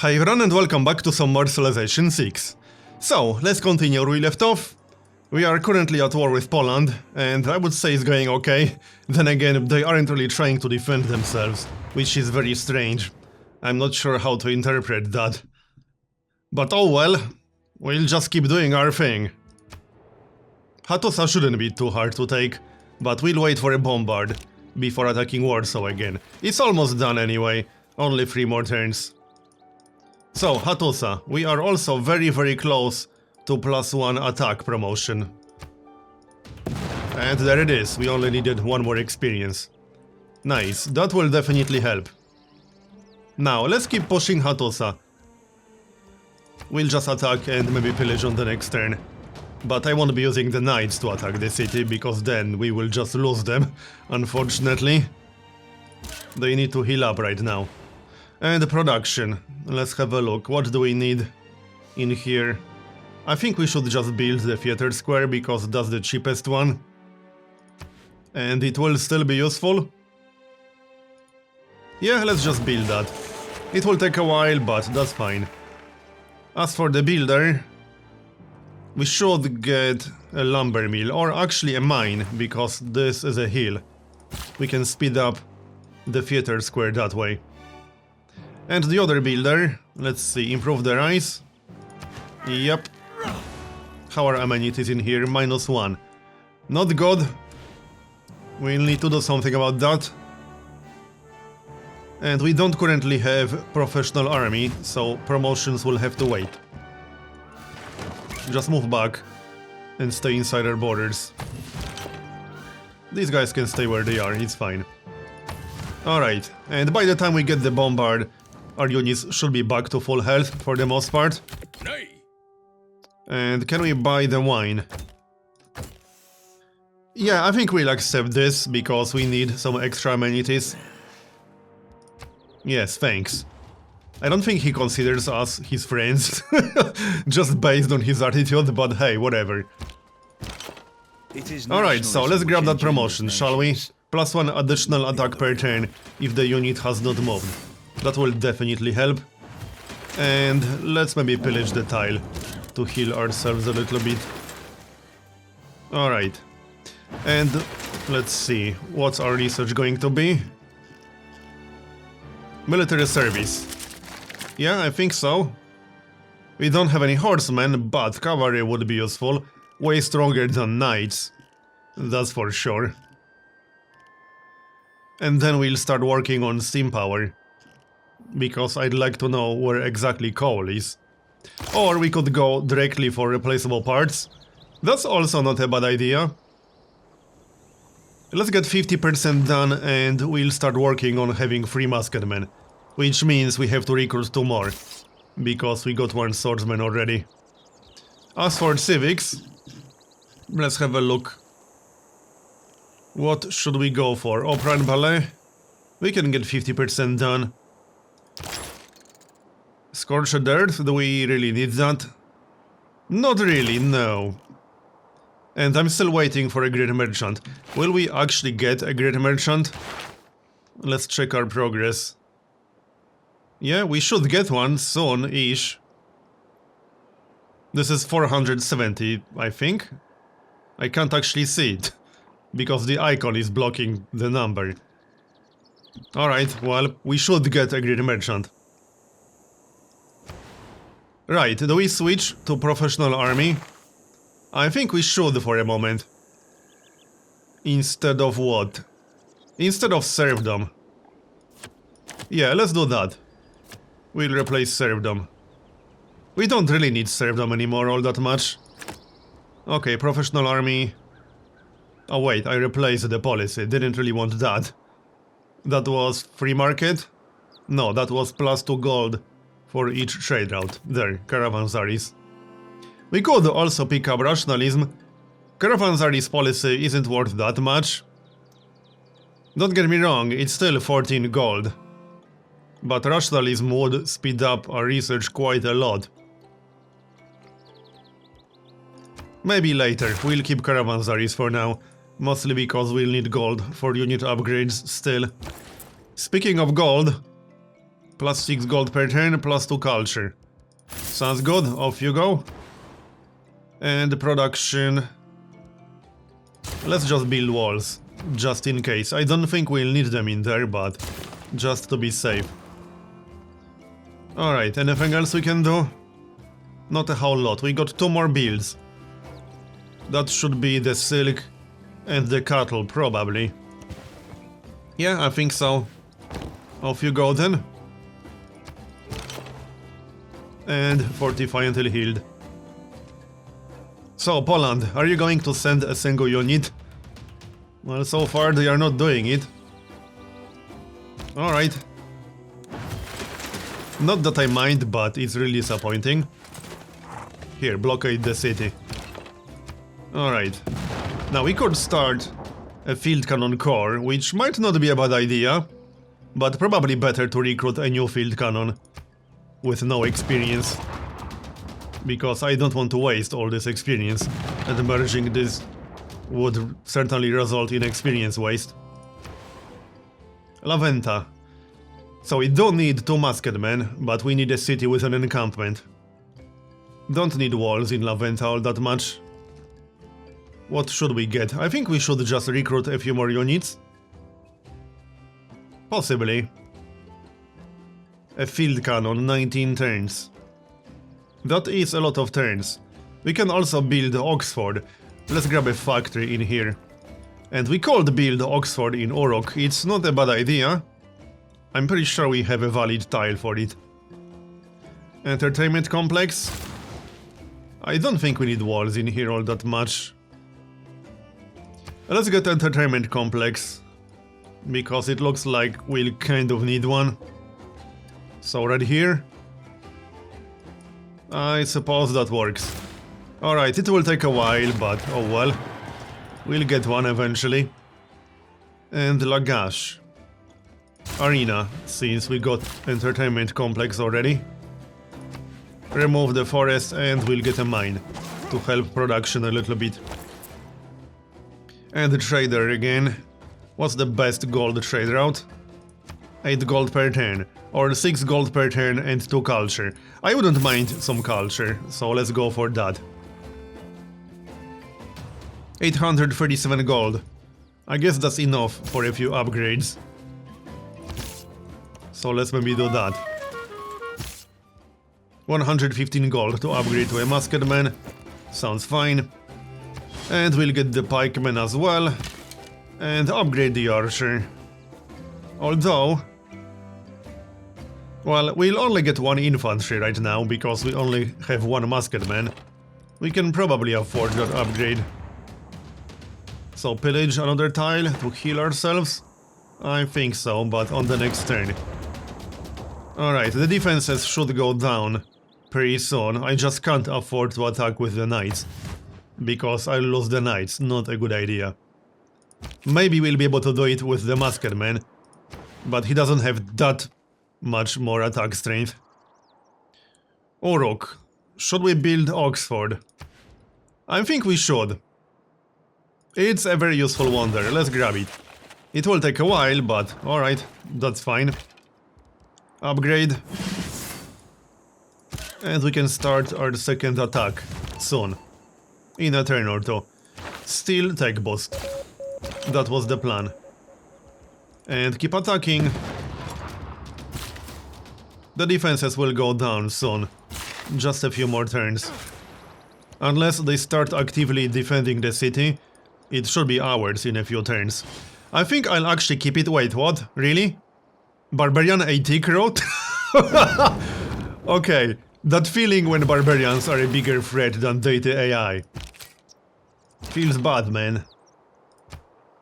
Hi everyone and welcome back to some more Civilization 6. So, let's continue where we left off. We are currently at war with Poland, and I would say it's going okay. Then again, they aren't really trying to defend themselves, which is very strange. I'm not sure how to interpret that. But oh well, we'll just keep doing our thing. Hattusa shouldn't be too hard to take, but we'll wait for a bombard before attacking Warsaw again. It's almost done anyway, only 3 more turns. So, Hattusa, we are also very close to +1 attack promotion. And there it is, we only needed 1 more experience. Nice, that will definitely help. Now, let's keep pushing Hattusa. We'll just attack and maybe pillage on the next turn. But I won't be using the knights to attack the city, because then we will just lose them, unfortunately. They need to heal up right now. And production. Let's have a look. What do we need in here? I think we should just build the theater square, because that's the cheapest one. And it will still be useful. Yeah, let's just build that. It will take a while, but that's fine. As for the builder, we should get a lumber mill, or actually a mine, because this is a hill. We can speed up the theater square that way. And the other builder, let's see, improve the rise. Yep. How are amenities in here? -1. Not good. We'll need to do something about that. And we don't currently have professional army, so promotions will have to wait. Just move back and stay inside our borders. These guys can stay where they are, it's fine. Alright, and by the time we get the bombard, our units should be back to full health for the most part. And can we buy the wine? Yeah, I think we'll accept this, because we need some extra amenities. Yes, thanks. I don't think he considers us his friends, just based on his attitude, but hey, whatever. Alright, so let's grab that promotion, shall we? +1 additional attack per turn if the unit has not moved. That will definitely help. And let's maybe pillage the tile to heal ourselves a little bit. Alright. And let's see, what's our research going to be? Military service. Yeah, I think so. We don't have any horsemen, but cavalry would be useful. Way stronger than knights. That's for sure. And then we'll start working on steam power. Because I'd like to know where exactly coal is. Or we could go directly for replaceable parts. That's also not a bad idea. Let's get 50% done and we'll start working on having 3 musketmen. Which means we have to recruit 2 more. Because we got 1 swordsman already. As for civics, let's have a look. What should we go for? Opera and ballet? We can get 50% done. Scorched earth, do we really need that? Not really, no. And I'm still waiting for a great merchant. Will we actually get a great merchant? Let's check our progress. Yeah, we should get one soon-ish. This is 470, I think. I can't actually see it, because the icon is blocking the number. Alright, well, we should get a great merchant. Right, do we switch to professional army? I think we should for a moment. Instead of what? Instead of serfdom. Yeah, let's do that. We'll replace serfdom. We don't really need serfdom anymore all that much. Okay, professional army. Oh wait, I replaced the policy, didn't really want that. That was free market? No, that was +2 gold for each trade route. There, caravansaries. We could also pick up rationalism. Caravansaries policy isn't worth that much. Don't get me wrong, it's still 14 gold. But rationalism would speed up our research quite a lot. Maybe later, we'll keep caravansaries for now. Mostly because we'll need gold for unit upgrades still. Speaking of gold, Plus 6 gold per turn, plus 2 culture. Sounds good, off you go. And production... Let's just build walls, just in case. I don't think we'll need them in there, but just to be safe. Alright, anything else we can do? Not a whole lot. We got 2 more builds. That should be the silk and the cattle, probably. Yeah, I think so. Off you go then. And fortify until healed. So, Poland, are you going to send a single unit? Well, so far they are not doing it. Alright. Not that I mind, but it's really disappointing. Here, blockade the city. Alright. Now we could start a field cannon corps, which might not be a bad idea, but probably better to recruit a new field cannon with no experience. Because I don't want to waste all this experience, and merging this would certainly result in experience waste. La Venta. So we don't need 2 masked men, but we need a city with an encampment. Don't need walls in La Venta all that much. What should we get? I think we should just recruit a few more units. Possibly. A field cannon, 19 turns. That is a lot of turns. We can also build Oxford. Let's grab a factory in here. And we could build Oxford in Orok. It's not a bad idea. I'm pretty sure we have a valid tile for it. Entertainment complex. I don't think we need walls in here all that much. Let's get entertainment complex. Because it looks like we'll kind of need one. So right here. I suppose that works. Alright, it will take a while, but oh well. We'll get one eventually. And Lagash. Arena, since we got entertainment complex already. Remove the forest and we'll get a mine to help production a little bit. And the trader again. What's the best gold trade route? 8 gold per turn. Or 6 gold per turn and 2 culture. I wouldn't mind some culture, so let's go for that. 837 gold. I guess that's enough for a few upgrades. So let's maybe do that. 115 gold to upgrade to a masked man. Sounds fine. And we'll get the pikeman as well. And upgrade the archer. Although... well, we'll only get 1 infantry right now, because we only have 1 masked man. We can probably afford that upgrade. So pillage another tile to heal ourselves? I think so, but on the next turn. Alright, the defenses should go down pretty soon. I just can't afford to attack with the knights. Because I'll lose the knights, not a good idea. Maybe we'll be able to do it with the masked man. But he doesn't have that much more attack strength. Orok. Should we build Oxford? I think we should. It's a very useful wonder, let's grab it. It will take a while, but alright, that's fine. Upgrade. And we can start our second attack soon. In a turn or 2. Still tech boost. That was the plan. And keep attacking. The defenses will go down soon. Just a few more turns. Unless they start actively defending the city, it should be ours in a few turns. I think I'll actually keep it. Wait, what? Really? Barbarian AT crew? Okay, that feeling when barbarians are a bigger threat than Deity AI. Feels bad, man.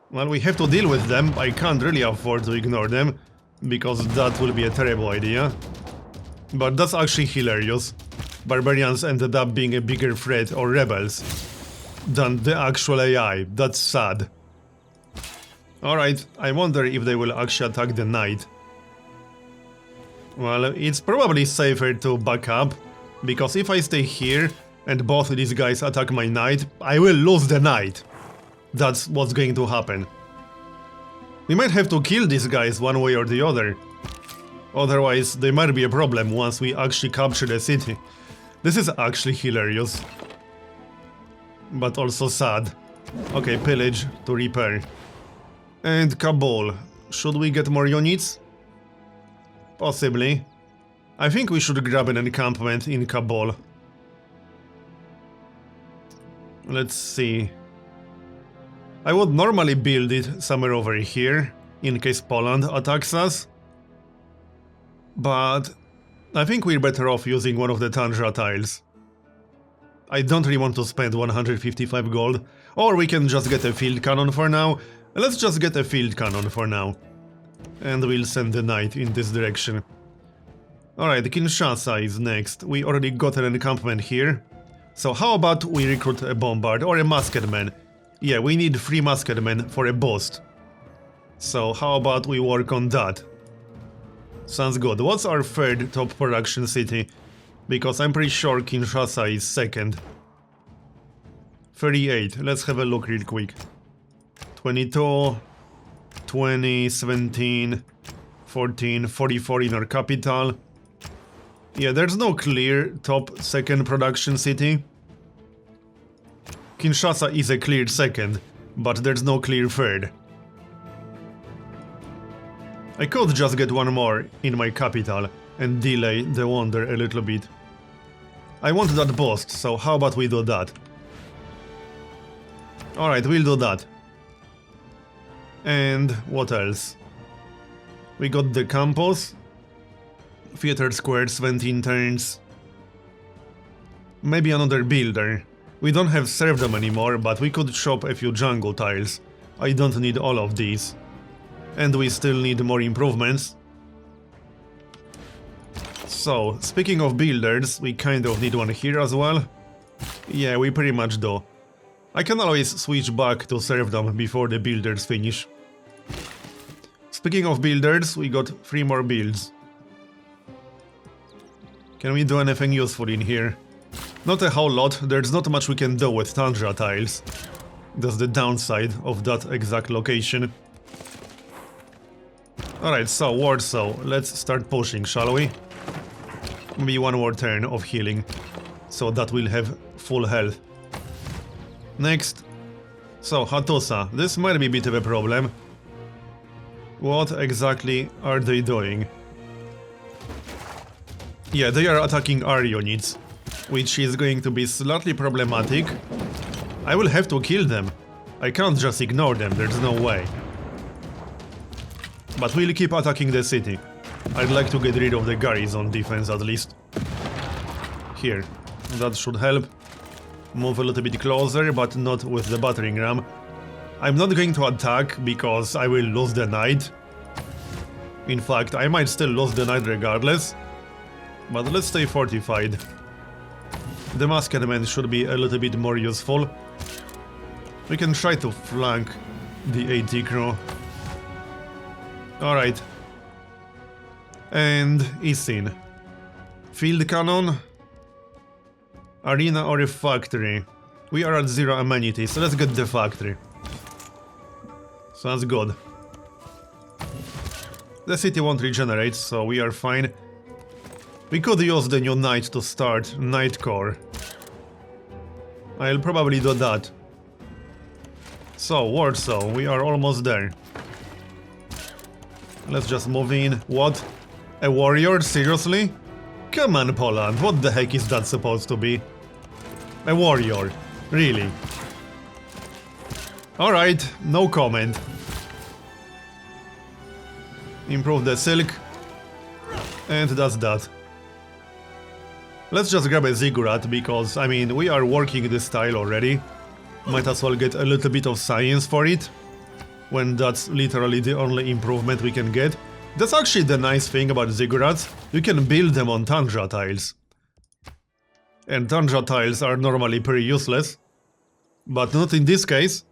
Well, we have to deal with them. I can't really afford to ignore them, because that will be a terrible idea. But that's actually hilarious. Barbarians ended up being a bigger threat, or rebels, than the actual AI. That's sad. Alright, I wonder if they will actually attack the knight. Well, it's probably safer to back up, because if I stay here and both these guys attack my knight, I will lose the knight. That's what's going to happen. We might have to kill these guys one way or the other. Otherwise, there might be a problem once we actually capture the city. This is actually hilarious. But also sad. Okay, pillage to repair. And Kabul. Should we get more units? Possibly. I think we should grab an encampment in Kabul. Let's see. I would normally build it somewhere over here, in case Poland attacks us. But I think we're better off using one of the tundra tiles. I don't really want to spend 155 gold, or we can just get a field cannon for now. Let's just get a field cannon for now. And we'll send the knight in this direction. Alright, Kinshasa is next. We already got an encampment here. So how about we recruit a bombard or a musketman? Yeah, we need 3 musketmen for a boost. So how about we work on that? Sounds good. What's our third top production city? Because I'm pretty sure Kinshasa is second. 38. Let's have a look real quick. 22, 20, 17, 14, 44 in our capital. Yeah, there's no clear top second production city. Kinshasa is a clear second, but there's no clear third. I could just get one more in my capital and delay the wonder a little bit. I want that boost, so how about we do that? Alright, we'll do that. And what else? We got the campus. Theater square, 17 turns. Maybe another builder. We don't have serfdom anymore, but we could shop a few jungle tiles. I don't need all of these. And we still need more improvements. So, speaking of builders, we kind of need one here as well. Yeah, we pretty much do. I can always switch back to serfdom before the builders finish. Speaking of builders, we got 3 more builds. Can we do anything useful in here? Not a whole lot, there's not much we can do with tundra tiles. That's the downside of that exact location. Alright, so Warsaw, let's start pushing, shall we? Maybe one more turn of healing, so that we'll have full health. Next. So, Hattusa, this might be a bit of a problem. What exactly are they doing? Yeah, they are attacking our units, which is going to be slightly problematic. I will have to kill them. I can't just ignore them, there's no way. But we'll keep attacking the city. I'd like to get rid of the garrison defense at least. Here, that should help. Move a little bit closer, but not with the battering ram. I'm not going to attack because I will lose the knight. In fact, I might still lose the knight regardless. But let's stay fortified. The musketmen should be a little bit more useful. We can try to flank the AT crew. Alright. And Isin. Field cannon. Arena or a factory. We are at 0 amenities, so let's get the factory. Sounds good. The city won't regenerate, so we are fine. We could use the new knight to start Knight Core. I'll probably do that. So, Warsaw, we are almost there. Let's just move in. What? A warrior? Seriously? Come on, Poland, what the heck is that supposed to be? A warrior. Really? Alright, no comment. Improve the silk. And that's that. Let's just grab a ziggurat, because, I mean, we are working this style already. Might as well get a little bit of science for it, when that's literally the only improvement we can get. That's actually the nice thing about ziggurats, you can build them on tundra tiles. And tundra tiles are normally pretty useless, but not in this case.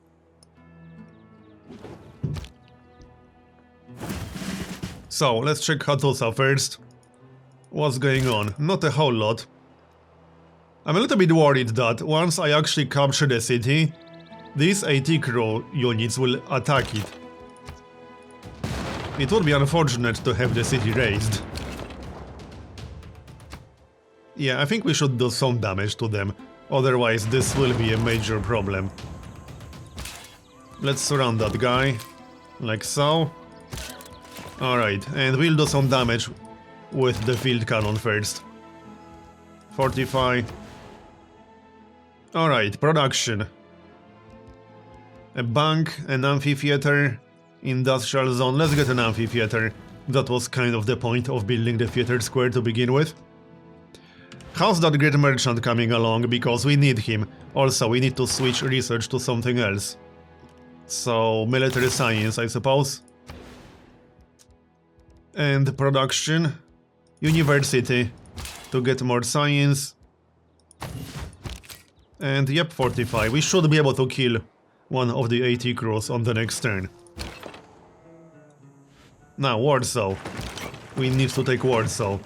So, let's check Hattusa first. What's going on? Not a whole lot. I'm a little bit worried that once I actually capture the city, these AT crew units will attack it. It would be unfortunate to have the city razed. Yeah, I think we should do some damage to them, otherwise this will be a major problem. Let's surround that guy, like so. Alright, and we'll do some damage with the field cannon first. Fortify. Alright, production. A bank, an amphitheater, industrial zone. Let's get an amphitheater. That was kind of the point of building the theater square to begin with. How's that great merchant coming along? Because we need him. Also, we need to switch research to something else. So, military science, I suppose. And production. University. To get more science. And yep, fortify. We should be able to kill one of the AT crews on the next turn. Now, Warsaw. We need to take Warsaw.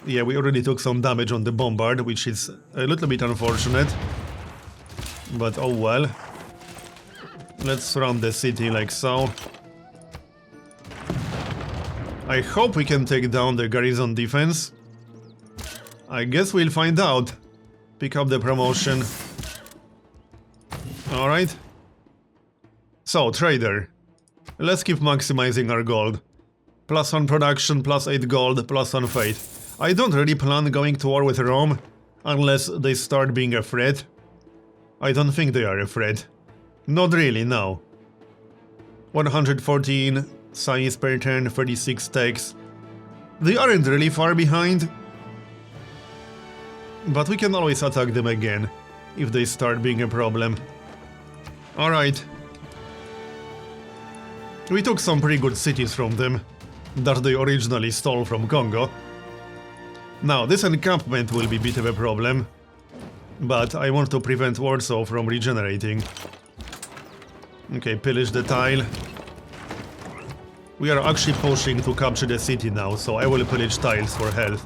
Yeah, we already took some damage on the bombard, which is a little bit unfortunate. But oh well. Let's surround the city like so. I hope we can take down the garrison defense. I guess we'll find out. Pick up the promotion. Alright. So, trader. Let's keep maximizing our gold. Plus on production, plus 8 gold, plus on faith. I don't really plan going to war with Rome, unless they start being a threat. I don't think they are a threat. Not really, no. 114 science per turn, 36 techs. They aren't really far behind. But we can always attack them again, if they start being a problem. Alright. We took some pretty good cities from them, that they originally stole from Congo. Now, this encampment will be a bit of a problem, but I want to prevent Warsaw from regenerating. Okay, pillage the tile. We are actually pushing to capture the city now, so I will pillage tiles for health.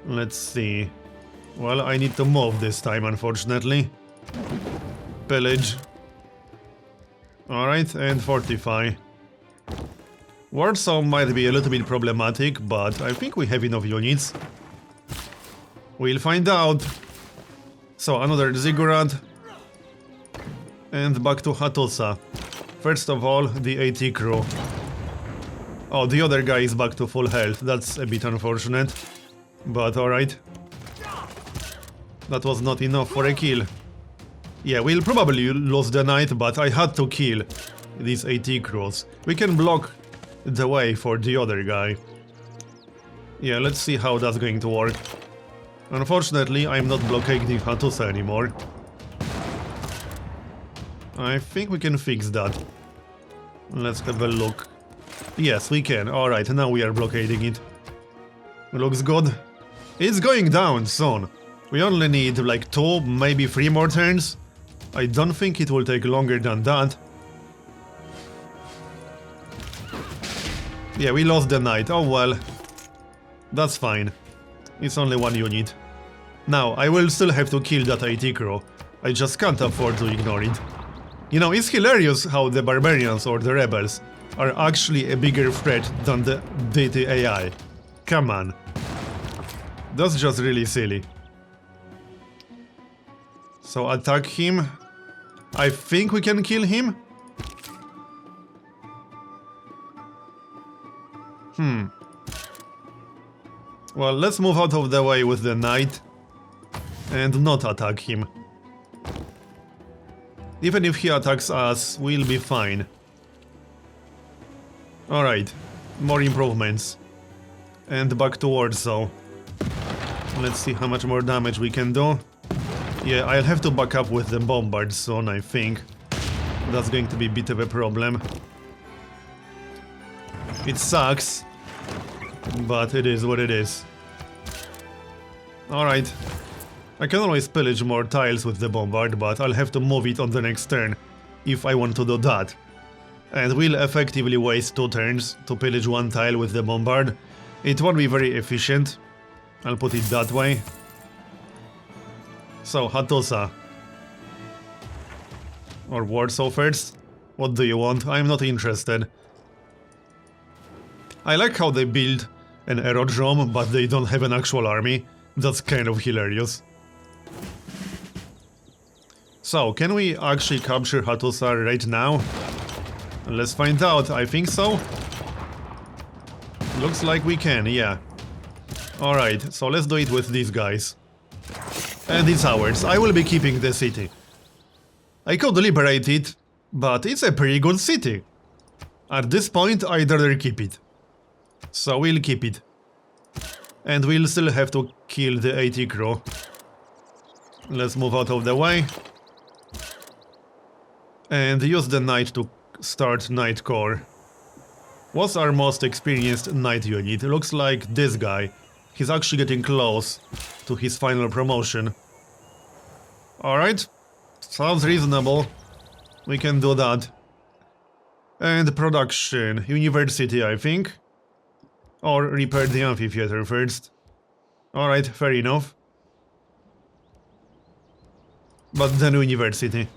Let's see. Well, I need to move this time, unfortunately. Pillage. Alright, and fortify. Warsaw might be a little bit problematic, but I think we have enough units. We'll find out. So, another ziggurat. And back to Hattusa. First of all, the AT crew. Oh, the other guy is back to full health. That's a bit unfortunate. But alright. That was not enough for a kill. Yeah, we'll probably lose the night, but I had to kill these AT crews. We can block the way for the other guy. Yeah, let's see how that's going to work. Unfortunately, I'm not blockading Hattusa anymore. I think we can fix that. Let's have a look. Yes, we can. Alright, now we are blockading it. Looks good. It's going down soon. We only need like 2, maybe 3 more turns. I don't think it will take longer than that. Yeah, we lost the knight. Oh well. That's fine. It's only 1 unit. Now, I will still have to kill that AT crew. I just can't afford to ignore it. You know, it's hilarious how the barbarians or the rebels are actually a bigger threat than the Deity AI. Come on. That's just really silly. So attack him. I think we can kill him. Well, let's move out of the way with the knight and not attack him. Even if he attacks us, we'll be fine. Alright, more improvements. And back to Warsaw. Let's see how much more damage we can do. Yeah, I'll have to back up with the bombard soon, I think. That's going to be a bit of a problem. It sucks, but it is what it is. Alright. I can always pillage more tiles with the bombard, but I'll have to move it on the next turn if I want to do that. And we'll effectively waste 2 turns to pillage 1 tile with the bombard. It won't be very efficient. I'll put it that way. So, Hattusa. Or Warsaw first. What do you want? I'm not interested. I like how they build an aerodrome, but they don't have an actual army. That's kind of hilarious. So, can we actually capture Hattusar right now? Let's find out. I think so. Looks like we can, yeah. Alright, so let's do it with these guys. And it's ours. I will be keeping the city. I could liberate it, but it's a pretty good city. At this point, I'd rather keep it. So we'll keep it. And we'll still have to kill the AT crew. Let's move out of the way. And use the knight to start Knight Core. What's our most experienced knight unit? It looks like this guy. He's actually getting close to his final promotion. Alright. Sounds reasonable. We can do that. And production. University, I think. Or repair the amphitheater first. Alright, fair enough. But then university.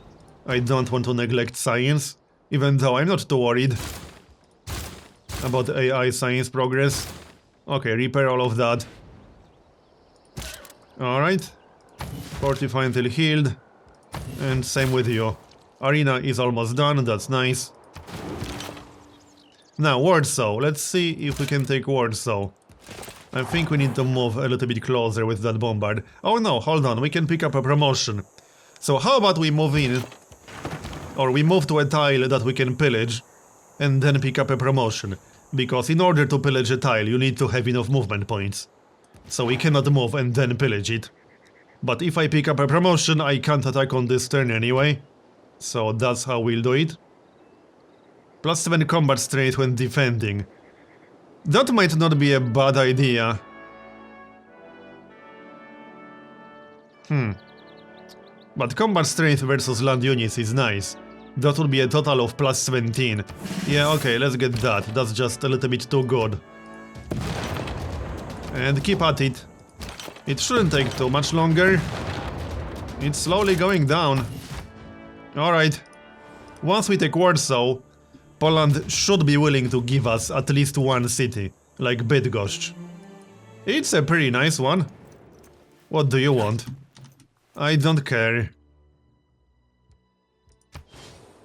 I don't want to neglect science, even though I'm not too worried about AI science progress. Okay, repair all of that. Alright. Fortify until healed. And same with you. Arena is almost done, that's nice. Now, Warsaw. Let's see if we can take Warsaw. I think we need to move a little bit closer with that bombard. Oh no, hold on, we can pick up a promotion. So how about we move in, or we move to a tile that we can pillage, and then pick up a promotion. Because in order to pillage a tile, you need to have enough movement points. So we cannot move and then pillage it. But if I pick up a promotion, I can't attack on this turn anyway. So that's how we'll do it. +7 combat strength when defending. That might not be a bad idea. But combat strength versus land units is nice. That would be a total of +17. Yeah, okay, let's get that. That's just a little bit too good. And keep at it. It shouldn't take too much longer. It's slowly going down. Alright. Once we take Warsaw, Poland should be willing to give us at least one city, like Bydgoszcz. It's a pretty nice one. What do you want? I don't care.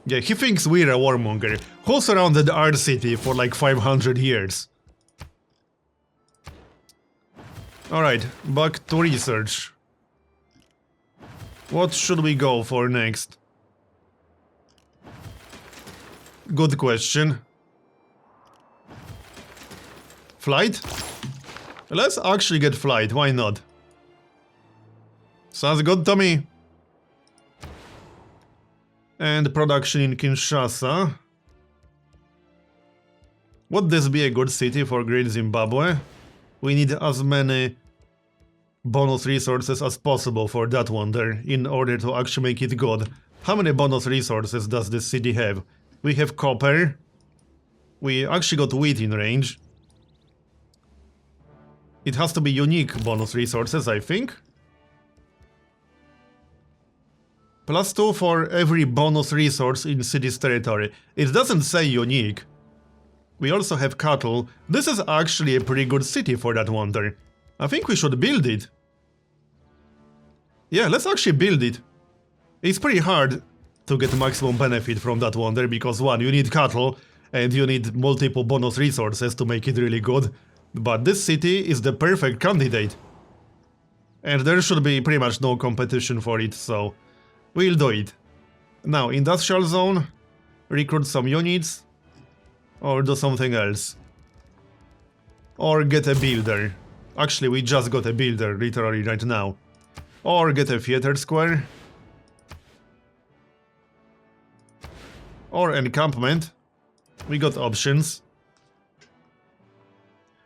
Yeah, he thinks we're a warmonger. Who surrounded our city for like 500 years? Alright, back to research. What should we go for next? Good question. Flight? Let's actually get flight, why not? Sounds good to me. And production in Kinshasa. Would this be a good city for Great Zimbabwe? We need as many bonus resources as possible for that wonder in order to actually make it good. How many bonus resources does this city have? We have copper. We actually got wheat in range. It has to be unique bonus resources, I think. +2 for every bonus resource in city's territory. It doesn't say unique. We also have cattle. This is actually a pretty good city for that wonder. I think we should build it. Yeah, let's actually build it. It's pretty hard to get maximum benefit from that wonder because one, you need cattle and you need multiple bonus resources to make it really good. But this city is the perfect candidate. And there should be pretty much no competition for it, so we'll do it. Now, industrial zone, recruit some units, or do something else. Or get a builder. Actually, we just got a builder literally right now. Or get a theater square. Or encampment. We got options.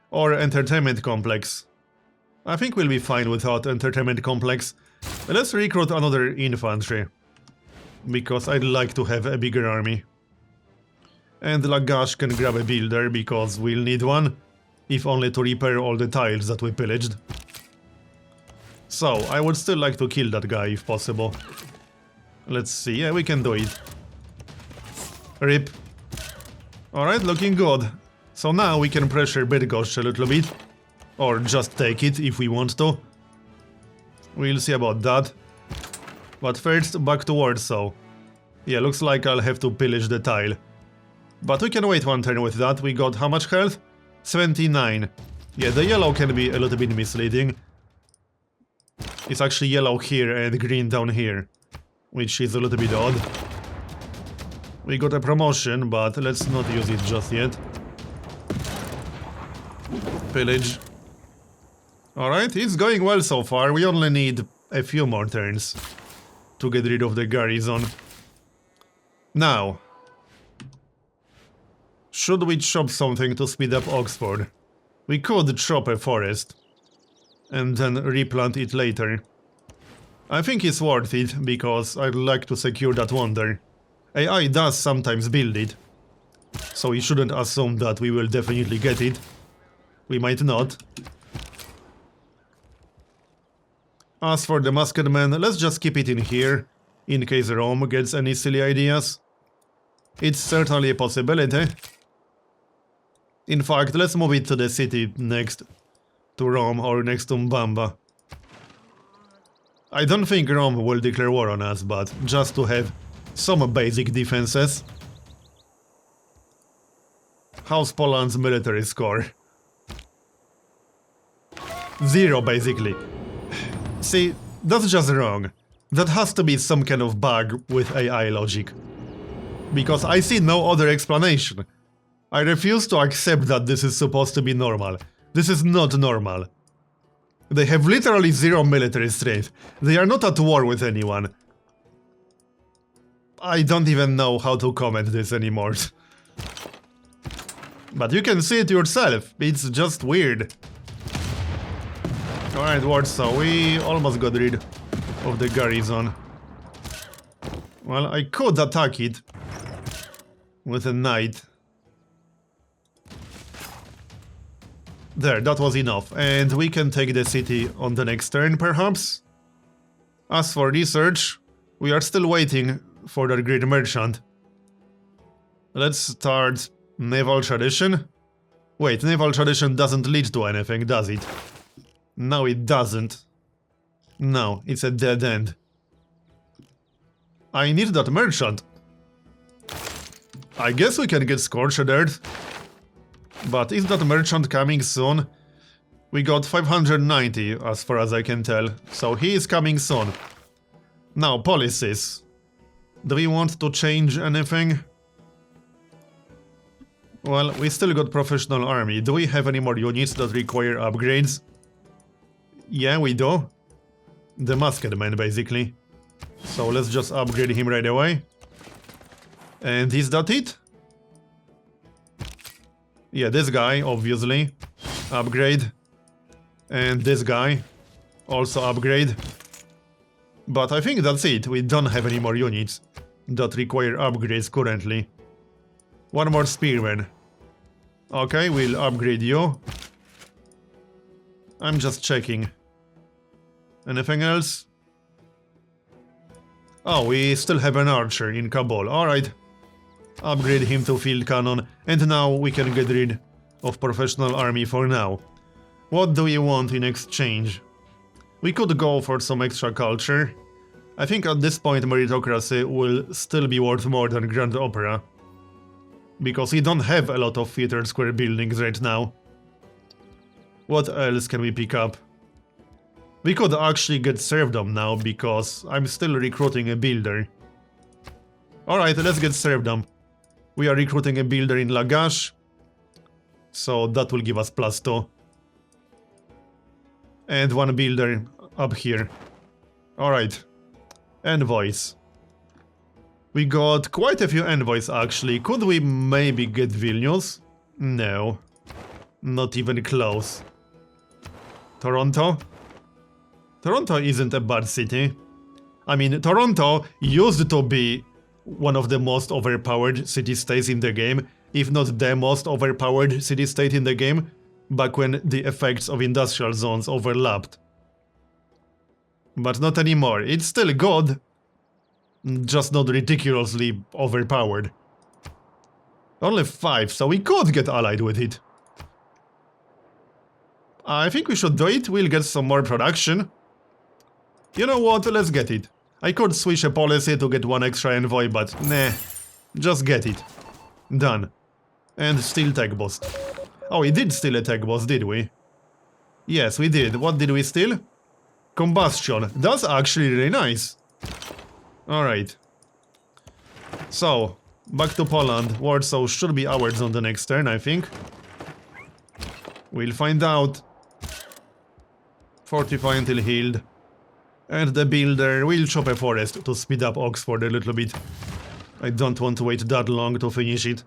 Or entertainment complex. I think we'll be fine without entertainment complex. Let's recruit another infantry. Because I'd like to have a bigger army. And Lagash can grab a builder because we'll need one. If only to repair all the tiles that we pillaged. So, I would still like to kill that guy if possible. Let's see, yeah, we can do it. RIP. Alright, looking good. So now we can pressure Bydgoszcz a little bit. Or just take it if we want to. We'll see about that. But first, back to Warsaw. Yeah, looks like I'll have to pillage the tile. But we can wait one turn with that. We got how much health? 79. Yeah, the yellow can be a little bit misleading. It's actually yellow here and green down here, which is a little bit odd. We got a promotion, but let's not use it just yet. Pillage. Alright, it's going well so far. We only need a few more turns to get rid of the garrison. Now, should we chop something to speed up Oxford? We could chop a forest and then replant it later. I think it's worth it because I'd like to secure that wonder. AI does sometimes build it, so we shouldn't assume that we will definitely get it. We might not. As for the Masked Man, let's just keep it in here, in case Rome gets any silly ideas. It's certainly a possibility. In fact, let's move it to the city next to Rome or next to Mbamba. I don't think Rome will declare war on us, but just to have some basic defenses. How's Poland's military score? 0, basically. See, that's just wrong. That has to be some kind of bug with AI logic. Because I see no other explanation. I refuse to accept that this is supposed to be normal. This is not normal. They have literally 0 military strength. They are not at war with anyone. I don't even know how to comment this anymore. But you can see it yourself. It's just weird. Alright, Warsaw, we almost got rid of the garrison. Well, I could attack it with a knight. There, that was enough, and we can take the city on the next turn, perhaps? As for research, we are still waiting for the great merchant. Let's start naval tradition. Wait, naval tradition doesn't lead to anything, does it? No, it doesn't. No, it's a dead end. I need that merchant. I guess we can get Scorched Earth. But is that merchant coming soon? We got 590 as far as I can tell, so he is coming soon. Now, policies. Do we want to change anything? Well, we still got professional army. Do we have any more units that require upgrades? Yeah, we do. The Masked Man, basically. So let's just upgrade him right away. And is that it? Yeah, this guy, obviously. Upgrade. And this guy. Also upgrade. But I think that's it. We don't have any more units that require upgrades currently. One more Spearman. Okay, we'll upgrade you. I'm just checking. Anything else? Oh, we still have an archer in Kabul. Alright. Upgrade him to field cannon, and now we can get rid of professional army for now. What do we want in exchange? We could go for some extra culture. I think at this point meritocracy will still be worth more than Grand Opera. Because we don't have a lot of theater square buildings right now. What else can we pick up? We could actually get serfdom now, because I'm still recruiting a builder. Alright, let's get serfdom. We are recruiting a builder in Lagash, so that will give us +2. And one builder up here. Alright. Envoys. We got quite a few envoys actually. Could we maybe get Vilnius? No. Not even close. Toronto? Toronto isn't a bad city. I mean, Toronto used to be one of the most overpowered city-states in the game, if not the most overpowered city-state in the game, back when the effects of industrial zones overlapped. But not anymore. It's still good, just not ridiculously overpowered. Only 5, so we could get allied with it. I think we should do it, we'll get some more production. You know what, let's get it. I could switch a policy to get 1 extra envoy, but nah. Just get it. Done. And steal tech boss. Oh, we did steal a tech boss, did we? Yes, we did. What did we steal? Combustion. That's actually really nice. Alright. So, back to Poland. Warsaw should be ours on the next turn, I think. We'll find out. Fortify until healed. And the builder will chop a forest to speed up Oxford a little bit. I don't want to wait that long to finish it.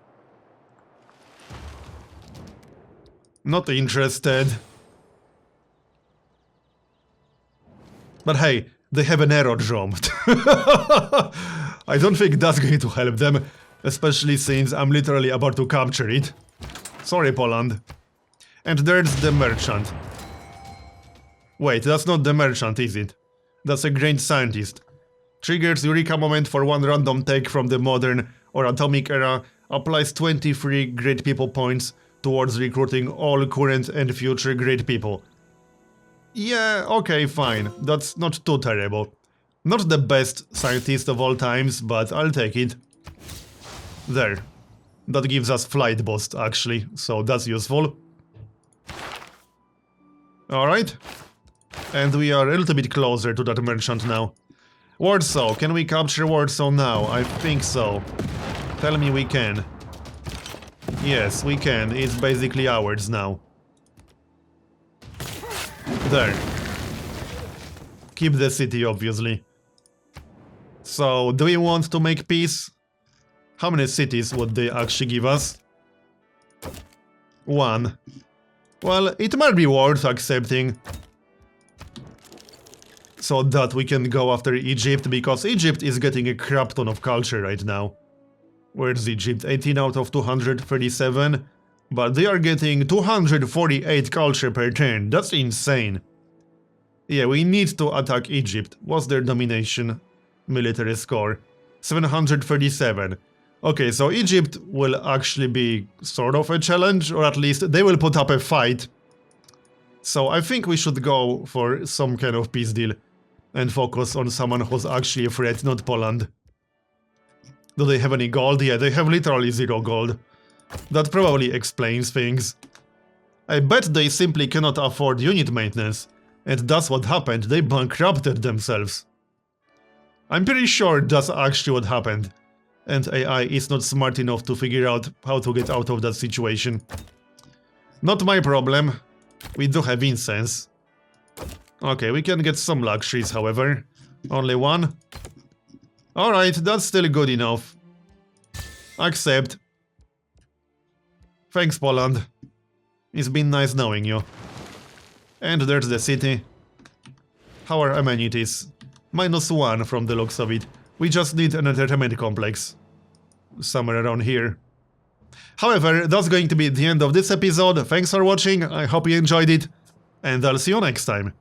Not interested. But hey, they have an aerodrome. I don't think that's going to help them, especially since I'm literally about to capture it. Sorry, Poland. And there's the merchant. Wait, that's not the merchant, is it? That's a great scientist. Triggers Eureka moment for 1 random tech from the modern or atomic era. Applies 23 great people points towards recruiting all current and future great people. Yeah, okay, fine. That's not too terrible. Not the best scientist of all times, but I'll take it. There. That gives us flight boost, actually, so that's useful. Alright. And we are a little bit closer to that merchant now. Warsaw, can we capture Warsaw now? I think so. Tell me we can. Yes, we can. It's basically ours now. There. Keep the city, obviously. So, do we want to make peace? How many cities would they actually give us? 1. Well, it might be worth accepting. So that we can go after Egypt, because Egypt is getting a crap ton of culture right now. Where's Egypt? 18 out of 237. But they are getting 248 culture per turn. That's insane. Yeah, we need to attack Egypt. What's their domination? Military score. 737. Okay, so Egypt will actually be sort of a challenge, or at least they will put up a fight. So I think we should go for some kind of peace deal. And focus on someone who's actually a threat, not Poland. Do they have any gold? Yeah, they have literally 0 gold. That probably explains things. I bet they simply cannot afford unit maintenance. And that's what happened, they bankrupted themselves. I'm pretty sure that's actually what happened. And AI is not smart enough to figure out how to get out of that situation. Not my problem. We do have incense. Okay, we can get some luxuries, however. Only 1. Alright, that's still good enough. Accept. Thanks, Poland. It's been nice knowing you. And there's the city. How are amenities? -1 from the looks of it. We just need an entertainment complex. Somewhere around here. However, that's going to be the end of this episode. Thanks for watching, I hope you enjoyed it. And I'll see you next time.